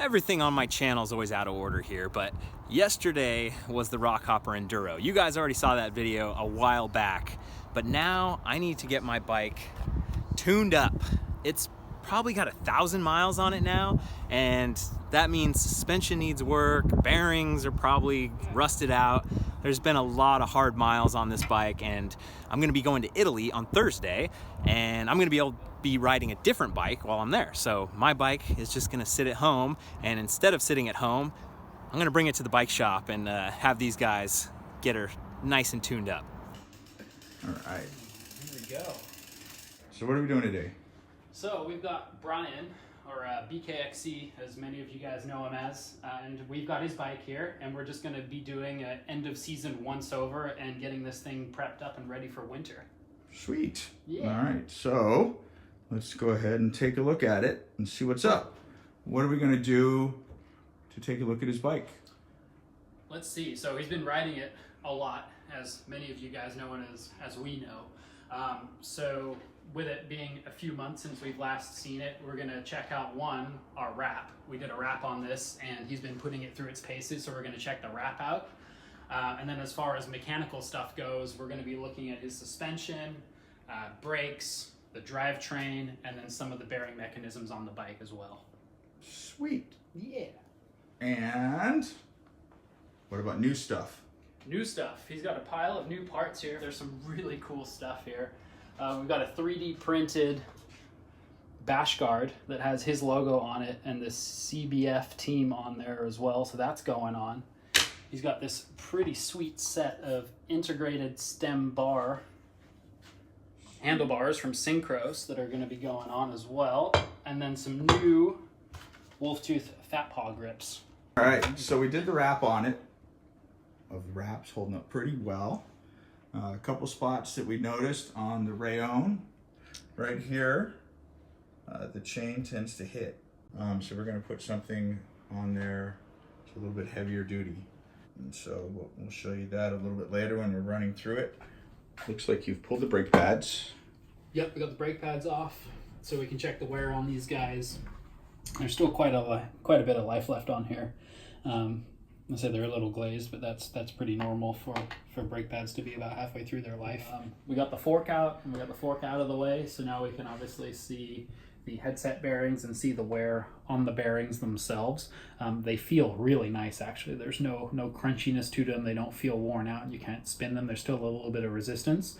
Everything on my channel is always out of order here, but yesterday was the Rockhopper Enduro. You guys already saw that video a while back, but now I need to get my bike tuned up. It's probably got 1,000 miles on it now, and that means suspension needs work, bearings are probably rusted out. There's been a lot of hard miles on this bike, and I'm gonna be going to Italy on Thursday, and I'm gonna be able to be riding a different bike while I'm there. So my bike is just gonna sit at home, and instead of sitting at home, I'm gonna bring it to the bike shop and have these guys get her nice and tuned up. All right. Here we go. So what are we doing today? So we've got Brian, or BKXC, as many of you guys know him as, and we've got his bike here, and we're just going to be doing an end of season once over and getting this thing prepped up and ready for winter. Sweet. Yeah. All right, so let's go ahead and take a look at it and see what's up. What are we going to do to take a look at his bike? Let's see. So he's been riding it a lot, as many of you guys know and as we know. So with it being a few months since we've last seen it, we're going to check out our wrap. We did a wrap on this, and he's been putting it through its paces, so we're going to check the wrap out. And then as far as mechanical stuff goes, we're going to be looking at his suspension, brakes, the drivetrain, and then some of the bearing mechanisms on the bike as well. Sweet. Yeah. And what about new stuff? New stuff. He's got a pile of new parts here. There's some really cool stuff here. We've got a 3D printed bash guard that has his logo on it and the CBF team on there as well, so that's going on. He's got this pretty sweet set of integrated stem bar handlebars from Synchros that are going to be going on as well, and then some new wolf tooth fat paw grips. All right, so we did the wrap on it. The wrap's holding up pretty well. A couple spots that we noticed on the rayon right here, the chain tends to hit. So we're going to put something on there that's a little bit heavier duty. And so we'll show you that a little bit later when we're running through it. Looks like you've pulled the brake pads. Yep, we got the brake pads off so we can check the wear on these guys. There's still quite a bit of life left on here. I say they're a little glazed, but that's pretty normal for brake pads to be about halfway through their life. We got the fork out, and we got the fork out of the way, so now we can obviously see the headset bearings and see the wear on the bearings themselves. They feel really nice, actually. There's no crunchiness to them. They don't feel worn out, and you can't spin them. There's still a little bit of resistance.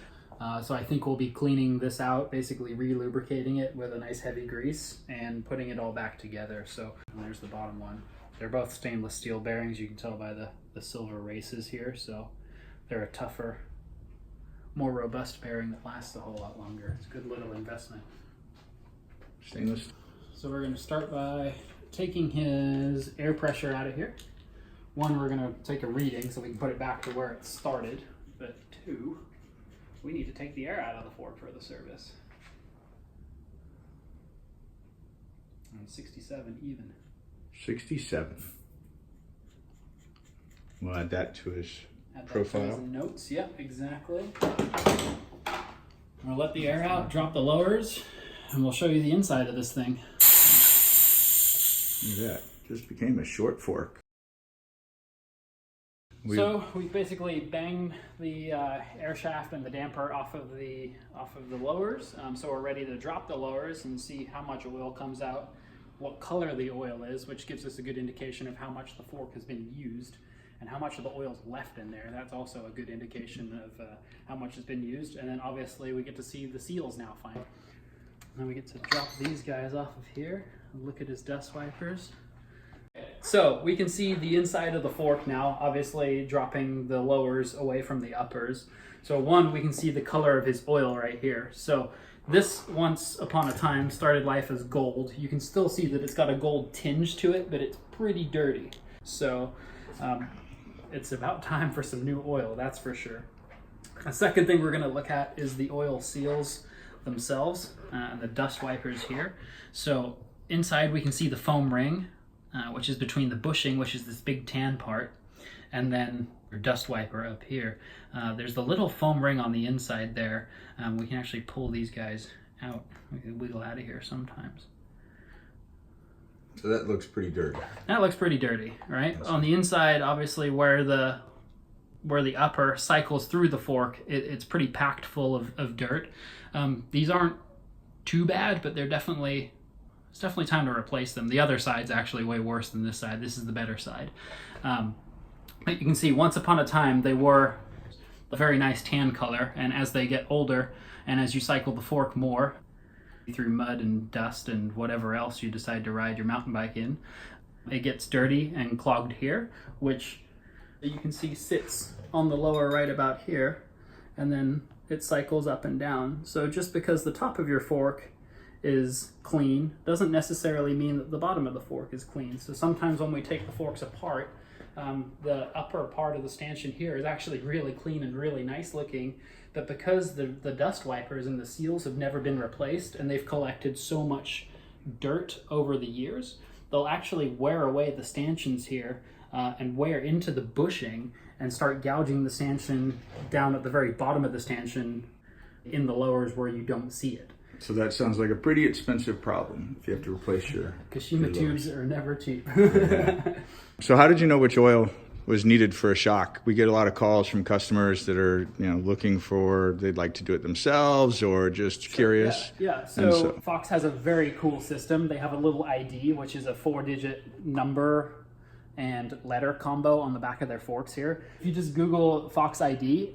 So I think we'll be cleaning this out, basically re-lubricating it with a nice heavy grease and putting it all back together. So there's the bottom one. They're both stainless steel bearings. You can tell by the silver races here. So they're a tougher, more robust bearing that lasts a whole lot longer. It's a good little investment. Stainless. So we're going to start by taking his air pressure out of here. One, we're going to take a reading so we can put it back to where it started. But two, we need to take the air out of the fork for the service. And 67 even. 67. We'll add that to his profile. That to his notes, yep, exactly. We'll let the air out, drop the lowers, and we'll show you the inside of this thing. Look at that. Just became a short fork. So we basically banged the air shaft and the damper off of the lowers. So we're ready to drop the lowers and see how much oil comes out, what color the oil is, which gives us a good indication of how much the fork has been used and how much of the oil's left in there. That's also a good indication of how much has been used. And then obviously we get to see the seals now finally. Then we get to drop these guys off of here and look at his dust wipers. So we can see the inside of the fork now, obviously dropping the lowers away from the uppers. So one, we can see the color of his oil right here. So this, once upon a time, started life as gold. You can still see that it's got a gold tinge to it, but it's pretty dirty. So it's about time for some new oil, that's for sure. A second thing we're going to look at is the oil seals themselves and the dust wipers here. So inside we can see the foam ring, which is between the bushing, which is this big tan part, and then your dust wiper up here. There's the little foam ring on the inside there. We can actually pull these guys out. We can wiggle out of here sometimes. So that looks pretty dirty. That looks pretty dirty, right? On the inside, obviously, where the upper cycles through the fork, it's pretty packed full of dirt. These aren't too bad, but it's definitely time to replace them. The other side's actually way worse than this side. This is the better side. You can see once upon a time they were a very nice tan color, and as they get older and as you cycle the fork more through mud and dust and whatever else you decide to ride your mountain bike in, it gets dirty and clogged here, which you can see sits on the lower right about here, and then it cycles up and down. So just because the top of your fork is clean doesn't necessarily mean that the bottom of the fork is clean. So sometimes when we take the forks apart, the upper part of the stanchion here is actually really clean and really nice looking, but because the dust wipers and the seals have never been replaced and they've collected so much dirt over the years, they'll actually wear away the stanchions here and wear into the bushing and start gouging the stanchion down at the very bottom of the stanchion in the lowers where you don't see it. So that sounds like a pretty expensive problem if you have to replace your Kashima tubes are never cheap. Yeah. So how did you know which oil was needed for a shock? We get a lot of calls from customers that are, looking for, they'd like to do it themselves or just curious. Yeah. So Fox has a very cool system. They have a little ID, which is a 4-digit number and letter combo on the back of their forks here. If you just Google Fox ID,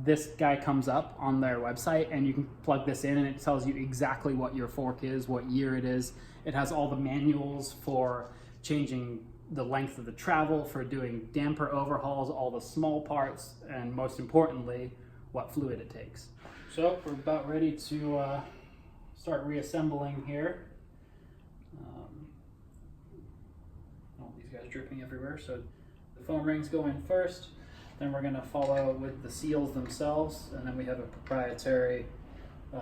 this guy comes up on their website, and you can plug this in and it tells you exactly what your fork is, what year it is. It has all the manuals for changing the length of the travel, for doing damper overhauls, all the small parts, and most importantly, what fluid it takes. So we're about ready to start reassembling here. These guys dripping everywhere. So the foam rings go in first, then we're going to follow with the seals themselves, and then we have a proprietary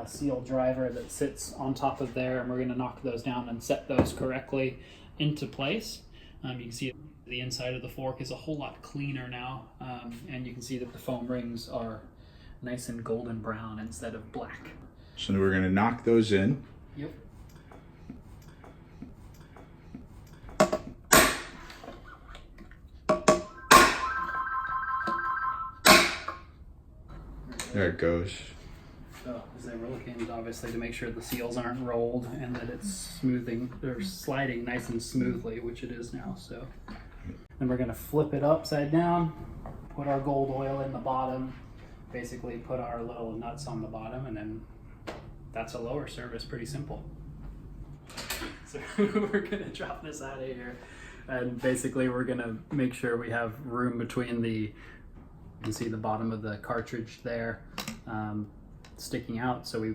seal driver that sits on top of there, and we're going to knock those down and set those correctly into place. You can see the inside of the fork is a whole lot cleaner now, and you can see that the foam rings are nice and golden brown instead of black. So we're going to knock those in. Yep. There it goes. So as they were looking, obviously, to make sure the seals aren't rolled and that it's smoothing or sliding nice and smoothly, which it is now. So then we're going to flip it upside down, put our gold oil in the bottom, basically put our little nuts on the bottom, and then that's a lower service. Pretty simple. So we're going to drop this out of here, and basically we're going to make sure we have room between you can see the bottom of the cartridge there sticking out, so we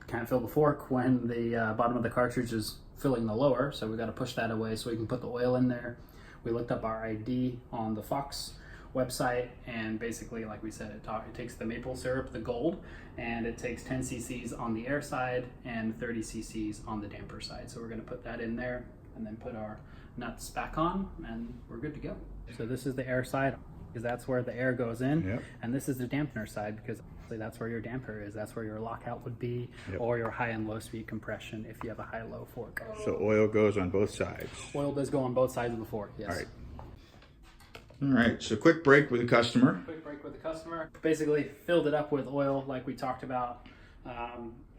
can't fill the fork when the bottom of the cartridge is filling the lower, so we got to push that away so we can put the oil in there. We looked up our ID on the Fox website, and basically, like we said, it takes the maple syrup, the gold, and it takes 10 cc's on the air side and 30 cc's on the damper side. So we're going to put that in there and then put our nuts back on, and we're good to go. So this is the air side, because that's where the air goes in. Yep. And this is the dampener side, because that's where your damper is. That's where your lockout would be, yep, or your high and low speed compression if you have a high-low fork. So oil goes on both sides. Oil does go on both sides of the fork, yes. All right. All right, so quick break with the customer. Quick break with the customer. Basically filled it up with oil like we talked about.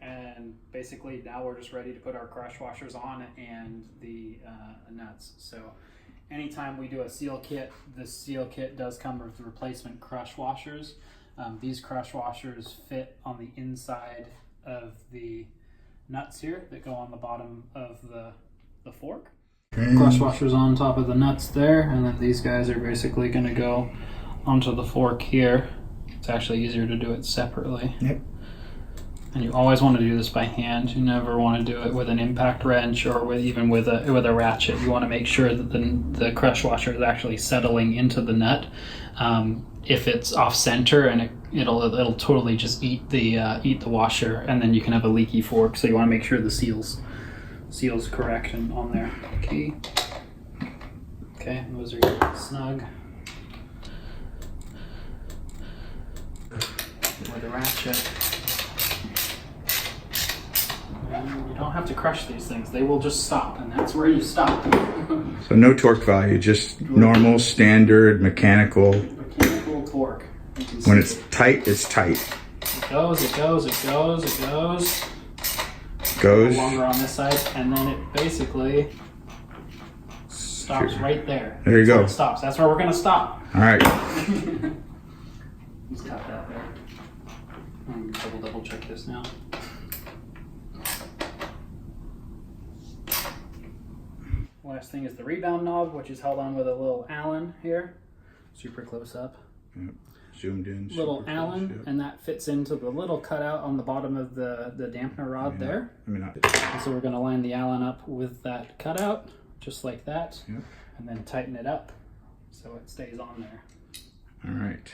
And basically now we're just ready to put our crush washers on and the nuts. So anytime we do a seal kit, this seal kit does come with replacement crush washers. These crush washers fit on the inside of the nuts here that go on the bottom of the fork. Crush washers on top of the nuts there, and then these guys are basically going to go onto the fork here. It's actually easier to do it separately. Yep. And you always want to do this by hand. You never want to do it with an impact wrench or even with a ratchet. You want to make sure that the crush washer is actually settling into the nut. If it's off center, and it'll totally just eat the washer, and then you can have a leaky fork. So you want to make sure the seal's correct and on there. Okay, those are snug. With a ratchet. You don't have to crush these things. They will just stop, and that's where you stop. So no torque value, just normal, standard, mechanical. Mechanical torque. When it's tight, it's tight. It goes, it goes, it goes, it goes. Goes. Longer on this side, and then it basically stops right there. There you That's go. where it stops. That's where we're gonna stop. All right. Just cut that there. I'm gonna double check this now. Last thing is the rebound knob, which is held on with a little Allen here. Super close up. Yep. Zoomed in. Little super Allen, close, yep. and that fits into the little cutout on the bottom of the dampener rod there. Let me not. And so we're going to line the Allen up with that cutout, just like that, Yep. and then tighten it up so it stays on there. All right.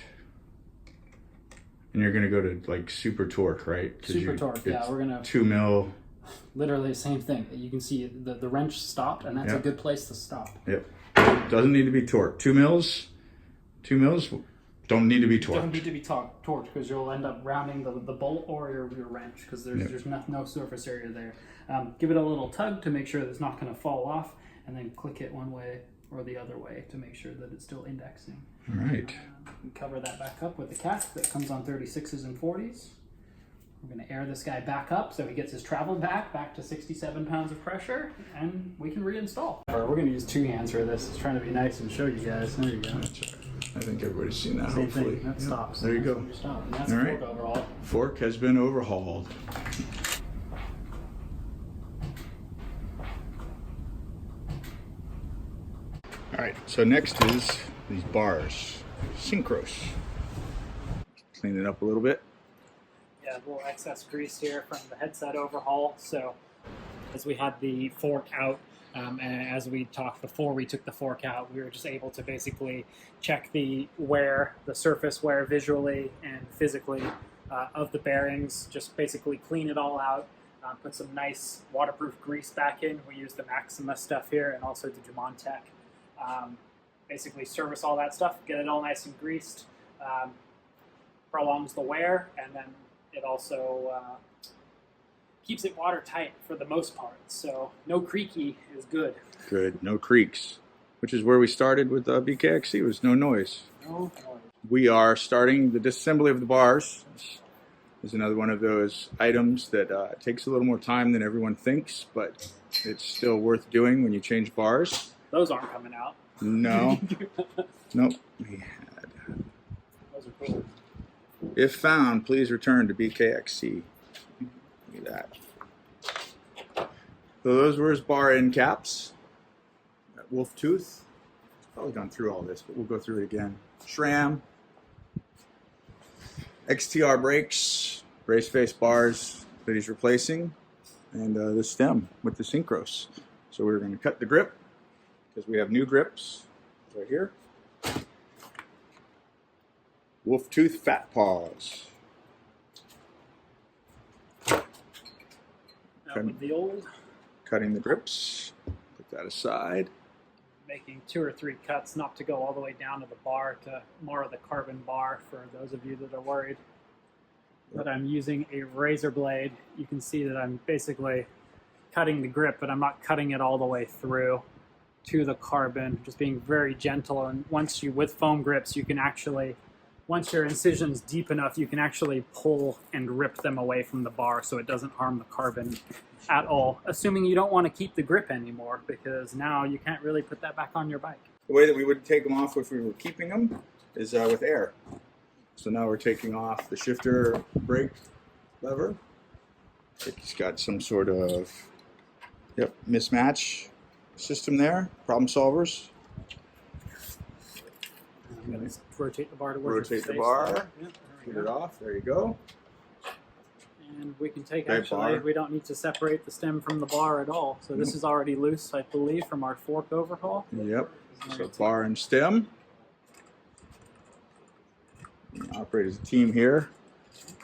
And you're gonna go to like super torque, right? Super torque, yeah. We're gonna 2 mil. literally the same thing. You can see the wrench stopped, and that's a Yep. good place to stop. Yep. Doesn't need to be torqued. 2 mils. 2 mils don't need to be torqued. Don't need to be torqued because you'll end up rounding the bolt or your wrench because there's no surface area there. Give it a little tug to make sure that it's not going to fall off, and then click it one way or the other way to make sure that it's still indexing. All right. Cover that back up with the cap that comes on 36s and 40s. We're going to air this guy back up so he gets his travel back to 67 pounds of pressure, and we can reinstall. We're going to use 2 hands for this. It's trying to be nice and show you guys. There you go. That's all right. I think everybody's seen that. Same hopefully. thing. That Yep. stops. There you That's go. when you stop. And that's All a right. fork overhaul. Fork has been overhauled. All right, so next is these bars, synchros. Clean it up a little bit. Yeah, a little excess grease here from the headset overhaul. So as we had the fork out, and as we talked before we took the fork out, we were just able to basically check the wear, the surface wear visually and physically of the bearings, just basically clean it all out, put some nice waterproof grease back in. We used the Maxima stuff here and also the Jumontech. Basically service all that stuff, get it all nice and greased, prolongs the wear, and then it also keeps it watertight for the most part. So no creaky is good. Good, no creaks, which is where we started with BKXC, was no noise. No noise. We are starting the disassembly of the bars. This is another one of those items that takes a little more time than everyone thinks, but it's still worth doing when you change bars. Those aren't coming out. No. Nope. We had. Those are cool. If found, please return to BKXC. Look at that. So those were his bar end caps. That wolf tooth. Probably gone through all this, but we'll go through it again. SRAM. XTR brakes. Brace face bars that he's replacing. And the stem with the synchros. So we're going to cut the grip because we have new grips right here. Wolf tooth fat paws. With the old, Cutting the grips. Put that aside. making 2 or 3 cuts, not to go all the way down to the bar, to more of the carbon bar for those of you that are worried. But I'm using a razor blade. You can see that I'm basically cutting the grip, but I'm not cutting it all the way through to the carbon, just being very gentle. And once you, with foam grips, you can actually, once your incision's deep enough, you can actually pull and rip them away from the bar so it doesn't harm the carbon at all, assuming you don't want to keep the grip anymore, because now you can't really put that back on your bike. The way that we would take them off if we were keeping them is with air. So now we're taking off the shifter brake lever. I think he's got some sort of mismatch system there. Problem solvers. I'm going to rotate the bar towards your Rotate the face bar. there. Yeah, there Get we it go. off. There you go. And we can take, Okay, actually, bar. we don't need to separate the stem from the bar at all. So this is already loose, I believe, from our fork overhaul. Yep. So bar and stem. Operate as a team here.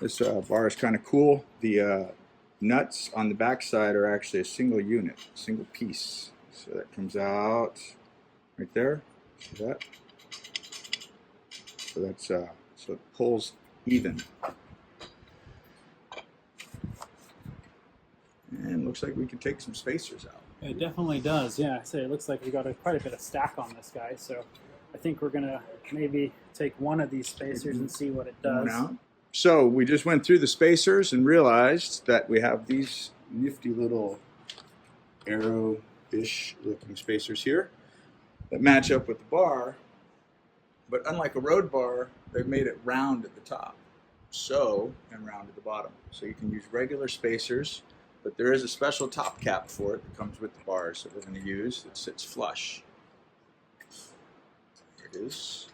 This bar is kind of cool. The nuts on the back side are actually a single unit, single piece. So that comes out right there. See that? So that's so it pulls even. And looks like we can take some spacers out. It definitely does, yeah. So it looks like we got quite a bit of stack on this guy, so I think we're gonna maybe take one of these spacers and see what it does. Out. So we just went through the spacers and realized that we have these nifty little arrow-ish looking spacers here that match up with the bar, but unlike a road bar, they've made it round at the top, and round at the bottom. So you can use regular spacers, but there is a special top cap for it that comes with the bars that we're going to use that sits flush. There it is,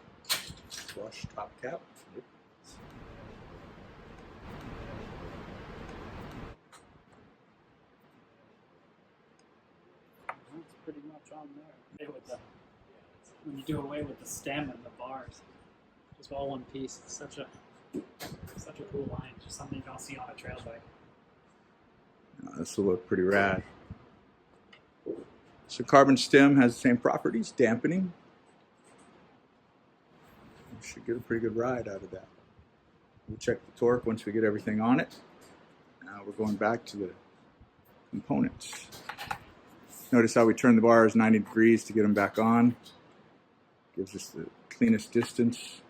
flush top cap. Yep. That's pretty much on there. When you do away with the stem and the bars, just all one piece. It's such a cool line. Just something you don't see on a trail bike. This will look pretty rad. So carbon stem has the same properties, dampening. We should get a pretty good ride out of that. We'll check the torque once we get everything on it. Now we're going back to the components. Notice how we turn the bars 90 degrees to get them back on. Gives us the cleanest distance.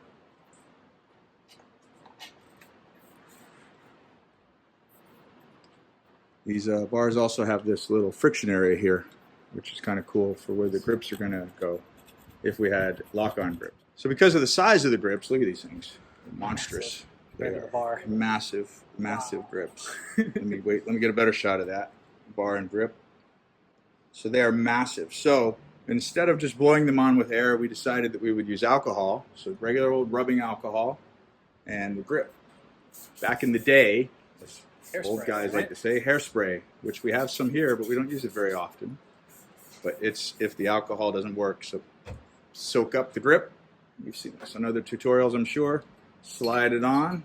These bars also have this little friction area here, which is kind of cool for where the grips are going to go if we had lock-on grips. So because of the size of the grips, look at these things. They're monstrous. They are massive, massive grips. Let me get a better shot of that. Bar and grip. So they are massive. So instead of just blowing them on with air, we decided that we would use alcohol. So regular old rubbing alcohol and the grip. Back in the day, old guys like to say hairspray, which we have some here, but we don't use it very often. But it's if the alcohol doesn't work. So soak up the grip. You've seen this on other tutorials, I'm sure. Slide it on.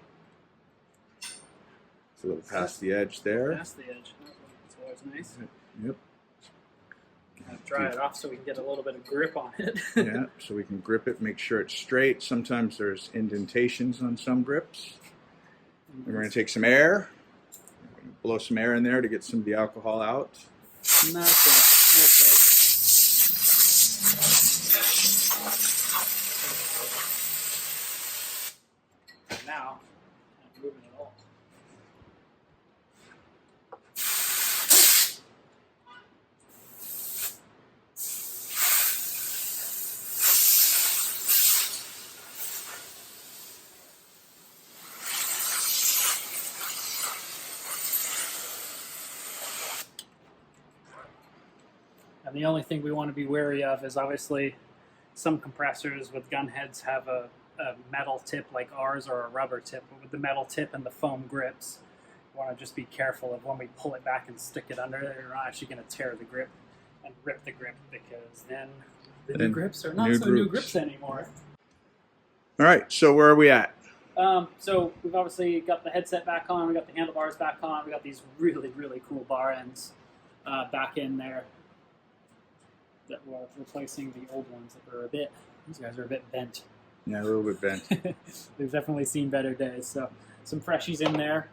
It's a little past the edge there. Past the edge. That's always nice. Yep. Dry it off so we can get a little bit of grip on it. Yeah, so we can grip it, make sure it's straight. Sometimes there's indentations on some grips. We're going to take some air. Blow some air in there to get some of the alcohol out. Nothing. Now, I'm moving it all. And the only thing we want to be wary of is obviously some compressors with gun heads have a metal tip like ours or a rubber tip. But with the metal tip and the foam grips, we want to just be careful of when we pull it back and stick it under there, you're not actually going to tear the grip and rip the grip, because then the new grips are not new grips anymore. All right, so where are we at? So we've obviously got the headset back on, we got the handlebars back on, we got these really, really cool bar ends back in there that were replacing the old ones that were these guys are a bit bent. Yeah, a little bit bent. They've definitely seen better days. So some freshies in there.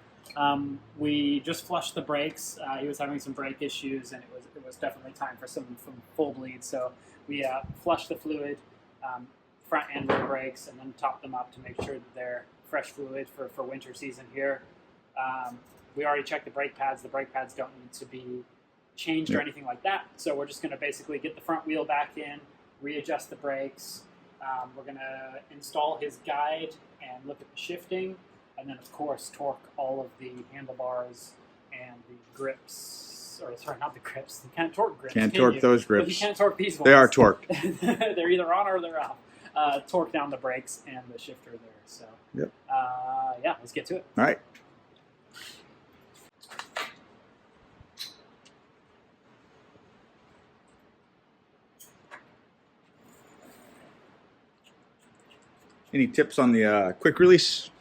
We just flushed the brakes. He was having some brake issues, and it was definitely time for some full bleed. So we flushed the fluid, front and rear brakes, and then topped them up to make sure that they're fresh fluid for winter season here. We already checked the brake pads. The brake pads don't need to be changed or anything like that. So we're just going to basically get the front wheel back in, readjust the brakes. We're going to install his guide and look at the shifting, and then of course torque all of the handlebars and the grips, or sorry, not the grips. You can't torque grips. Can't torque those grips. But you can't torque these ones. They are torqued. They're either on or they're off. Torque down the brakes and the shifter there. So yep. Yeah, let's get to it. All right. Any tips on the quick release?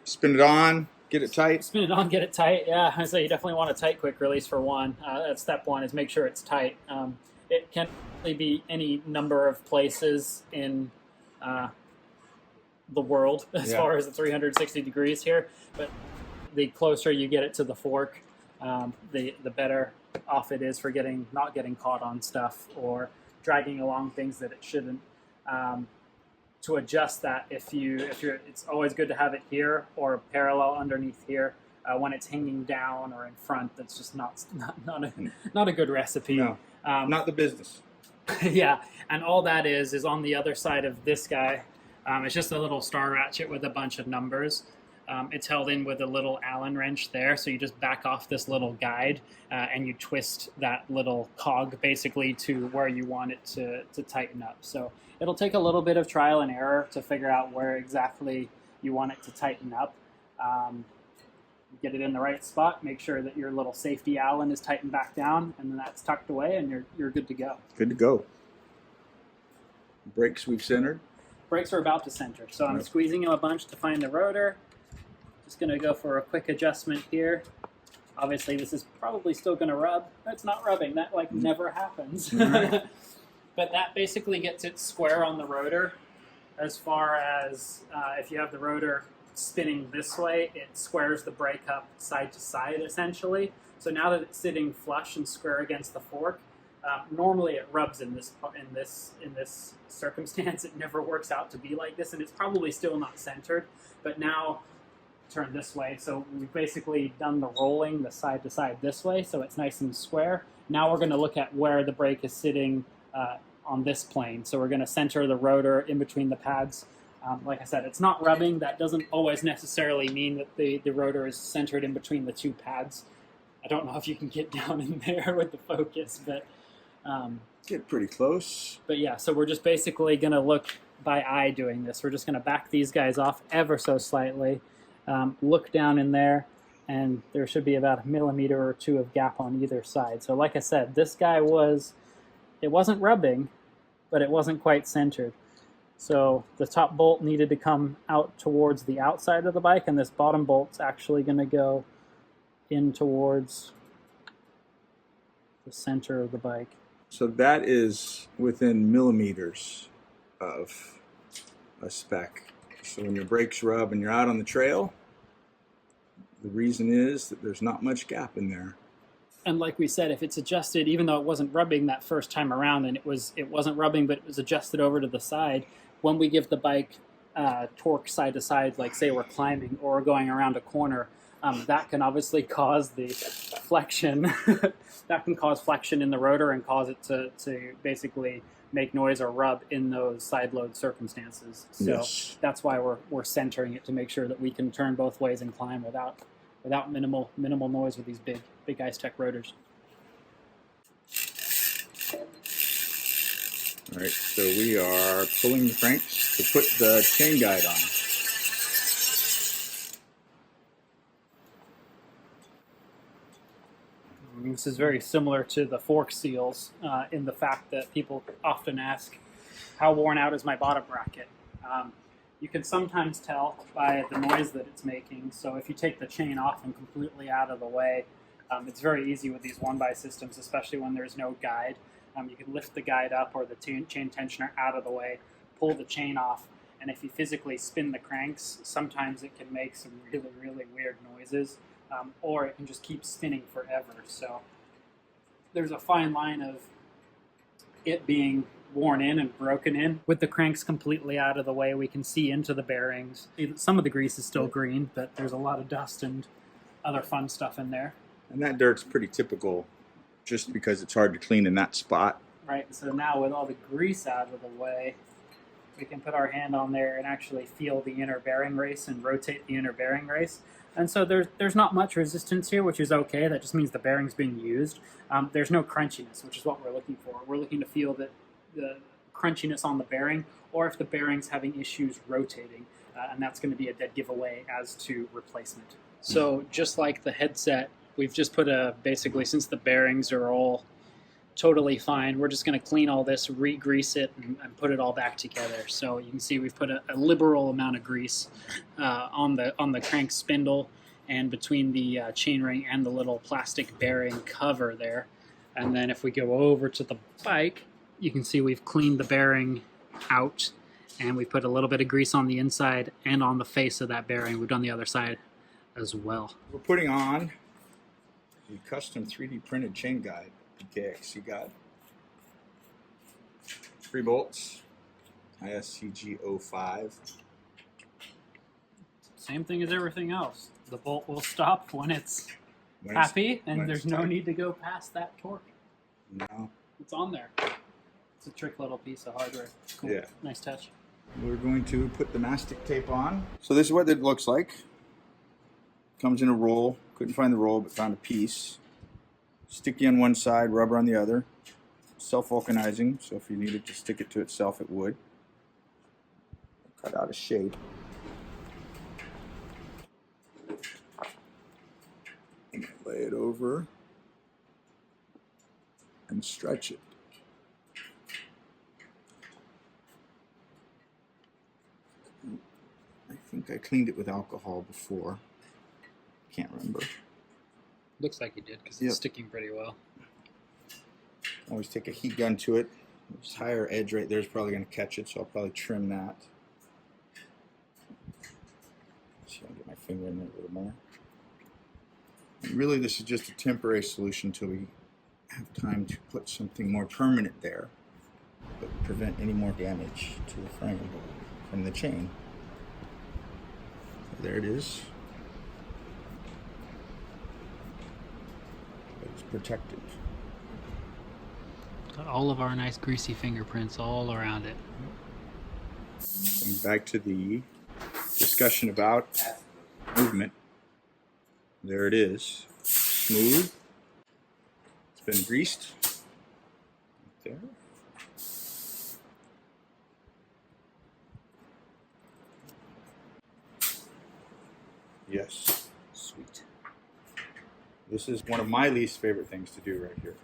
Spin it on, get it tight. Spin it on, get it tight. Yeah, I say you definitely want a tight quick release for one. That's step one, is make sure it's tight. It can be any number of places in the world as far as the 360 degrees here, but the closer you get it to the fork, the better off it is for not getting caught on stuff or dragging along things that it shouldn't. To adjust that, it's always good to have it here or parallel underneath here. When it's hanging down or in front, that's just not a good recipe. No, not the business. Yeah, and all that is on the other side of this guy. It's just a little star ratchet with a bunch of numbers. It's held in with a little Allen wrench there, so you just back off this little guide and you twist that little cog basically to where you want it to tighten up. So it'll take a little bit of trial and error to figure out where exactly you want it to tighten up. Get it in the right spot, make sure that your little safety Allen is tightened back down, and then that's tucked away, and you're good to go. Good to go. Brakes we've centered. Brakes are about to center, so I'm squeezing them a bunch to find the rotor. Just going to go for a quick adjustment here. Obviously, this is probably still going to rub. It's not rubbing. That never happens. Right. But that basically gets it square on the rotor. As far as if you have the rotor spinning this way, it squares the brake up side to side essentially. So now that it's sitting flush and square against the fork, normally it rubs in this circumstance. It never works out to be like this, and it's probably still not centered. But now turn this way, so we've basically done the rolling the side to side this way, so it's nice and square. Now we're going to look at where the brake is sitting on this plane. So we're going to center the rotor in between the pads. Like I said, it's not rubbing. That doesn't always necessarily mean that the rotor is centered in between the two pads. I don't know if you can get down in there with the focus, but get pretty close. But yeah, so we're just basically going to look by eye doing this. We're just going to back these guys off ever so slightly, look down in there, and there should be about 1 millimeter or 2 of gap on either side. So like I said, this guy it wasn't rubbing, but it wasn't quite centered. So the top bolt needed to come out towards the outside of the bike, and this bottom bolt's actually going to go in towards the center of the bike. So that is within millimeters of a spec. So when your brakes rub and you're out on the trail, the reason is that there's not much gap in there. And like we said, if it's adjusted, even though it wasn't rubbing that first time around, and it wasn't rubbing, but it was adjusted over to the side, when we give the bike torque side to side, like say we're climbing or going around a corner, that can obviously cause the flexion. That can cause flexion in the rotor and cause it to basically make noise or rub in those side load circumstances. So yes, that's why we're centering it, to make sure that we can turn both ways and climb without minimal noise with these big Ice Tech rotors. All right, so we are pulling the cranks to put the chain guide on. This is very similar to the fork seals in the fact that people often ask, how worn out is my bottom bracket? You can sometimes tell by the noise that it's making. So if you take the chain off and completely out of the way, it's very easy with these one-by systems, especially when there's no guide. You can lift the guide up or the chain tensioner out of the way, pull the chain off, and if you physically spin the cranks, sometimes it can make some really, really weird noises, or it can just keep spinning forever. So there's a fine line of it being worn in and broken in. With the cranks completely out of the way, we can see into the bearings. Some of the grease is still green, but there's a lot of dust and other fun stuff in there. And that dirt's pretty typical, just because it's hard to clean in that spot. Right, so now with all the grease out of the way, we can put our hand on there and actually feel the inner bearing race and rotate the inner bearing race. And so there's not much resistance here, which is okay. That just means the bearing's being used. There's no crunchiness, which is what we're looking for. We're looking to feel the crunchiness on the bearing, or if the bearing's having issues rotating, and that's going to be a dead giveaway as to replacement. So just like the headset, we've just put basically, since the bearings are all totally fine, we're just going to clean all this, re-grease it, and put it all back together. So you can see we've put a liberal amount of grease on the crank spindle and between the chainring and the little plastic bearing cover there. And then if we go over to the bike, you can see we've cleaned the bearing out, and we put a little bit of grease on the inside and on the face of that bearing. We've done the other side as well. We're putting on The custom 3D printed chain guide, BKXC guide. 3 bolts, ISCG 05. Same thing as everything else. The bolt will stop when it's When happy, and when there's it's no tight. need to go past that torque. No. It's on there. It's a trick little piece of hardware. Cool. Yeah. Nice touch. We're going to put the mastic tape on. So this is what it looks like. Comes in a roll. Couldn't find the roll, but found a piece. Sticky on one side, rubber on the other. Self-vulcanizing, so if you needed to stick it to itself, it would. Cut out a shape. And lay it over and stretch it. I think I cleaned it with alcohol before. Can't remember. Looks like you did because Yep. it's sticking pretty well. Always take a heat gun to it. This higher edge right there is probably going to catch it, so I'll probably trim that. See if I can get my finger in there a little more. And really, this is just a temporary solution until we have time to put something more permanent there, but prevent any more damage to the frame from the chain. So there it is. But it's protected. Got all of our nice greasy fingerprints all around it. Going back to the discussion about movement. There it is. Smooth. It's been greased. Right there. Yes. Sweet. This is one of my least favorite things to do right here.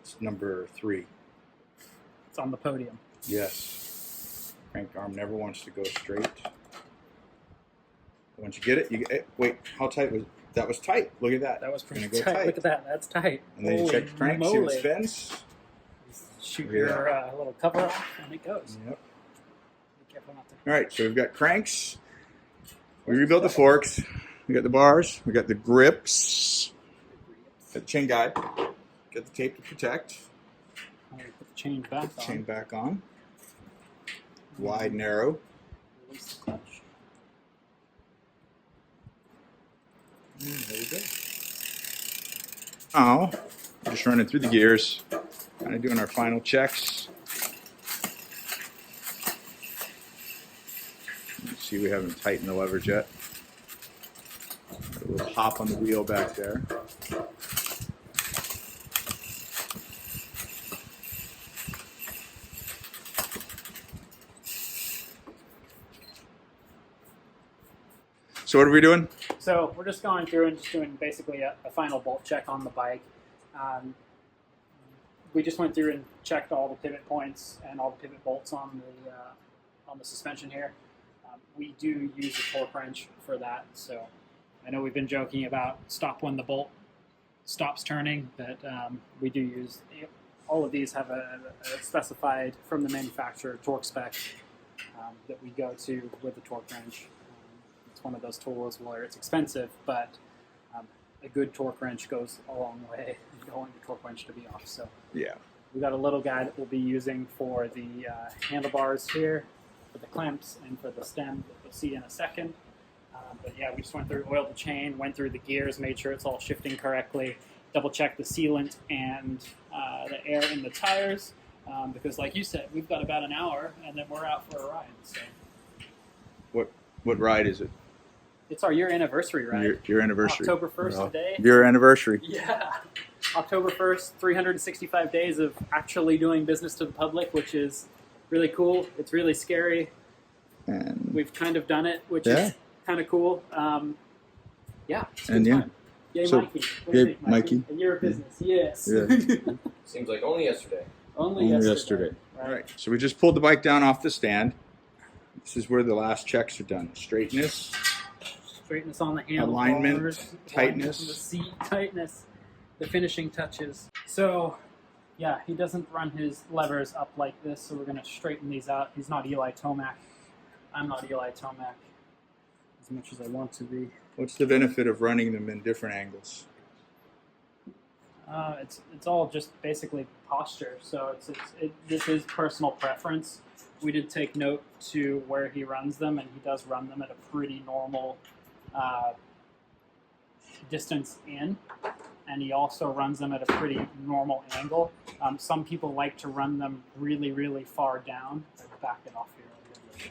It's number 3. It's on the podium. Yes. Crank arm never wants to go straight. Once you get it, you get it. Wait, how tight was that? Was tight. Look at that. That was pretty Gonna tight. go tight. Look at that. That's tight. And then you Holy check the crank, see what moly. spins. Shoot Yeah. your little cover off and it goes. Yep. Be careful not to. All right, so we've got cranks. We rebuilt the forks. We got the bars. We got the grips. Got the chain guide. Got the tape to protect. I'm going to put the chain back on. Chain back on. Wide, narrow. Release the clutch. And there we go. Oh, just running through the gears. Kind of doing our final checks. Let's see, we haven't tightened the levers yet. Got a little hop on the wheel back there. So what are we doing? So we're just going through and just doing basically a final bolt check on the bike. We just went through and checked all the pivot points and all the pivot bolts on the suspension here. We do use a torque wrench for that. So I know we've been joking about stop when the bolt stops turning, but we do use all of these have a specified from the manufacturer torque spec that we go to with the torque wrench. It's one of those tools where it's expensive, but a good torque wrench goes a long way. You don't want your torque wrench to be off. So Yeah. we got a little guy that we'll be using for the handlebars here, for the clamps, and for the stem that you'll see in a second. But yeah, we just went through, oiled the chain, went through the gears, made sure it's all shifting correctly, double checked the sealant and the air in the tires, because like you said, we've got about an hour and then we're out for a ride. So What ride is it? it's our year anniversary ride. Your anniversary. October 1st today. Your anniversary. Yeah. October 1st, 365 days of actually doing business to the public, which is really cool. It's really scary. And We've kind of done it, which Yeah. is kind of cool. Yeah. It's a And good yeah. time. Yay, So, Mikey. What do you yay, think, Mikey. A year of business. Yes. Yeah. Seems like only yesterday. Only yesterday. All right. So we just pulled the bike down off the stand. This is where the last checks are done. Straightness. Straightness on the handlebars. Alignment, tightness. The seat, tightness. The finishing touches. So, yeah, he doesn't run his levers up like this, so we're going to straighten these out. He's not Eli Tomac. I'm not Eli Tomac as much as I want to be. What's the benefit of running them in different angles? It's all just basically posture. So this is personal preference. We did take note to where he runs them, and he does run them at a pretty normal distance in, and he also runs them at a pretty normal angle. Some people like to run them really, really far down. I'll back it off here.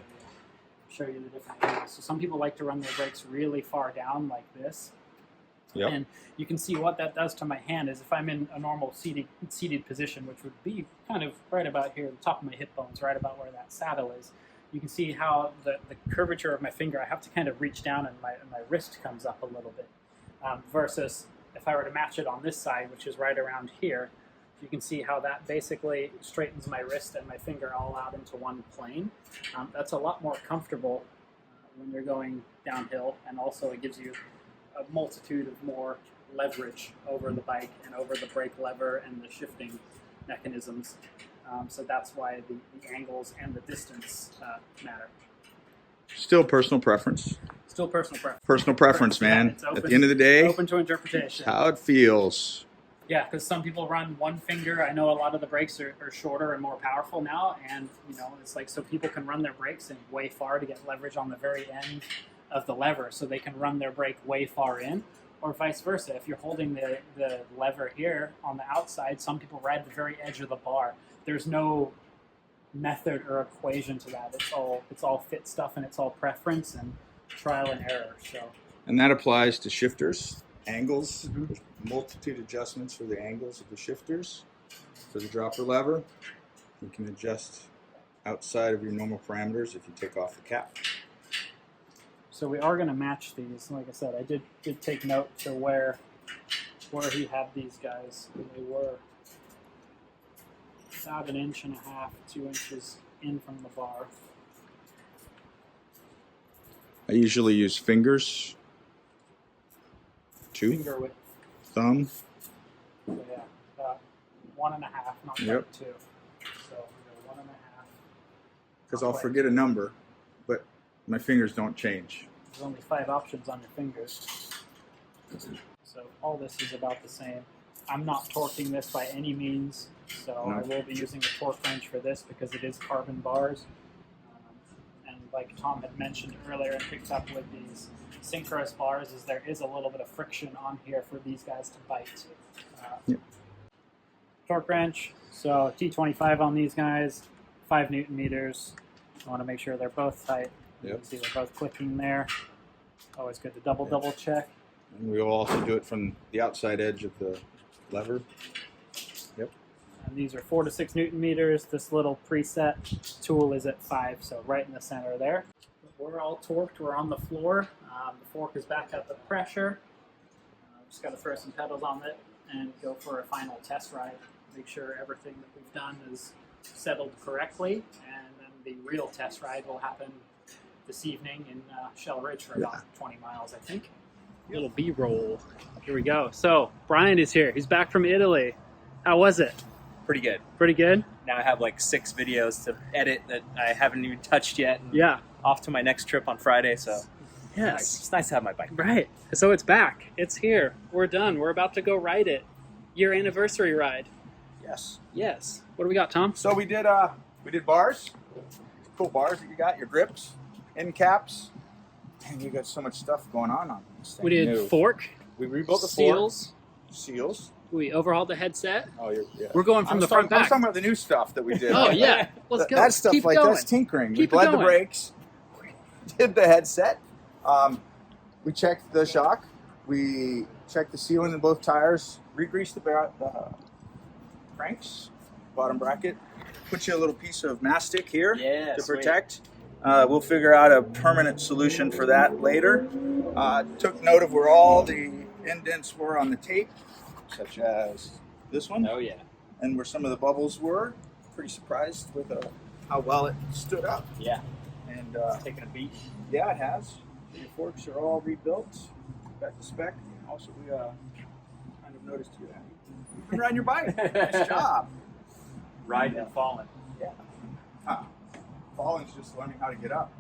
Show you the different angles. So some people like to run their brakes really far down like this. Yep. And you can see what that does to my hand is if I'm in a normal seated position, which would be kind of right about here, the top of my hip bones, right about where that saddle is. You can see how the curvature of my finger, I have to kind of reach down and my wrist comes up a little bit. Versus if I were to match it on this side, which is right around here, you can see how that basically straightens my wrist and my finger all out into one plane. That's a lot more comfortable when you're going downhill, and also it gives you a multitude of more leverage over the bike and over the brake lever and the shifting mechanisms. So that's why the angles and the distance matter. Still personal preference. Still personal preference. Personal preference, man. It's open, at the end of the day, open to interpretation. how it feels. Yeah, because some people run one finger. I know a lot of the brakes are shorter and more powerful now, and it's like so people can run their brakes in way far to get leverage on the very end of the lever, so they can run their brake way far in, or vice versa. If you're holding the lever here on the outside, some people ride the very edge of the bar. There's no method or equation to that. It's all fit stuff, and it's all preference and trial and error. So, And that applies to shifters, angles, multitude adjustments for the angles of the shifters. For the dropper lever, you can adjust outside of your normal parameters if you take off the cap. So we are going to match these. Like I said, I did take note to where he had these guys. They were about 1.5 inches, 2 inches in from the bar. I usually use fingers, two, Finger width. thumb. So yeah, about 1.5, not quite Yep. 2. So we go 1.5. Because I'll forget a number, but my fingers don't change. There's only 5 options on your fingers. So all this is about the same. I'm not torquing this by any means, so I will be using a torque wrench for this because it is carbon bars. And like Tom had mentioned earlier and picked up with these synchronous bars, is there is a little bit of friction on here for these guys to bite. Torque wrench, so T25 on these guys, 5 Newton meters. I want to make sure they're both tight. You can see they're both clicking there. Always good to double check. And we will also do it from the outside edge of the lever. Yep. And these are 4 to 6 Newton meters. This little preset tool is at 5, so right in the center there. We're all torqued. We're on the floor. The fork is back at the pressure. Just got to throw some pedals on it and go for a final test ride. Make sure everything that we've done is settled correctly, and then the real test ride will happen this evening in Shell Ridge for about 20 miles, I think. Little B-roll. Here we go. So Brian is here. He's back from Italy. How was it? Pretty good. Pretty good? Now I have like 6 videos to edit that I haven't even touched yet. And Yeah. off to my next trip on Friday, so Yes. it's nice to have my bike. Right. So it's back. It's here. We're done. We're about to go ride it. Your anniversary ride. Yes. Yes. What do we got, Tom? So we did bars. Cool bars that you got, your grips, end caps. And you got so much stuff going on this thing. We did New. fork. We rebuilt the Seals. fork. Seals. We overhauled the headset. Oh, yeah. We're going from the front I was back. talking about the new stuff that we did. Oh, yeah. Let's go. That stuff, Keep like, going. that's tinkering. Keep We it bled the going. brakes. We did the headset. We checked the shock. We checked the sealing in both tires. Re-greased the cranks, bottom bracket. Put you a little piece of mastic here Yeah, to sweet. protect. We'll figure out a permanent solution for that later. Took note of where all the indents were on the tape, such as this one, Oh yeah. and where some of the bubbles were. Pretty surprised with how well it stood up. Yeah. And Taking a beat. yeah, it has. The forks are all rebuilt, back to spec. Also, we kind of noticed you been riding your bike. Nice job. Riding and falling. Yeah. Falling's just learning how to get up.